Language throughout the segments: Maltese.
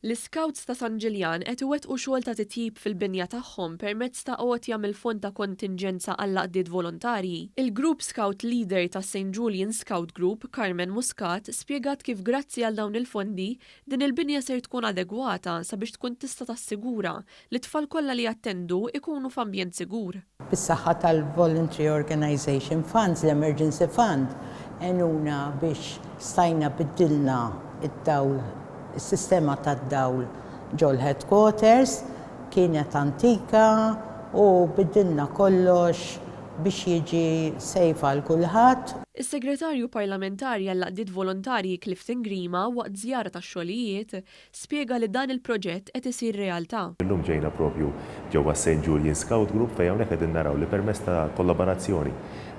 L-Scouts ta' San Ġiljan qed iwettqu xogħol ta' titjib fil-binja tagħhom permezz ta' qgħod jagħmel fond ta' kontingenza għal laqdiet volontarji. Il-Group Scout Leader ta' St. Julian Scout Group, Carmen Muscat, spjegat kif grazzi għal dawn il-fondi din il-binja ser tkun adegwata sabiex tkun tista' tassigura li t-tfal kollha li jattendu ikunu f'ambjent sigur. Bis-saħħa tal-Voluntary Organization Funds, l-Emergency Fund, għenuna biex stajna biddilna id-dawl, il-sistema tad-dawl ġol headquarters, kienet antika u biddilna kollox biex jiġi sejfa għal kulħadd. Is-Segretarju Parlamentari għal laqdiet volontarji Clifton Grima waqt żjara tax-xogħlijiet spjega li dan il-proġett qed isir realtà. Illum ġejna propju ġewwa St. Julian Scout Group fejn hawnhekk qegħdin naraw li permezz ta' kollaborazzjoni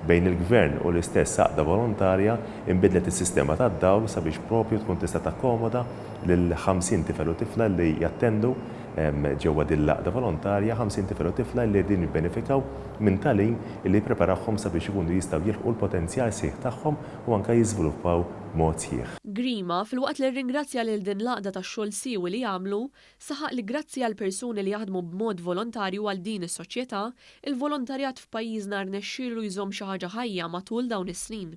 bejn il-Gvern u l-istess saqda volontarja inbidlet is-sistema tad-dawl sabiex propju tkun tista' takkomoda lil 50 tifel u tifla li jattendu ġewwa din laqda volontarja, 50 tifel u tifla li din jibbenefikaw minn tagħlim li jippreparahom sabiex ikunu jistgħu jilħqu l-potenzjal sieħ tagħhom u anke jiżviluppaw mod sieħ. Grima filwaqt li rringrazzja lil din laqda tax-xogħol siewi li jagħmlu, saħaq li grazzi għal persuni li jaħdmu b'mod volontarju għal din is-soċjetà, il-volontarjat f'pajjiżna rnexxielu jżomm xi ħaġa ħajja matul dawn is-snin.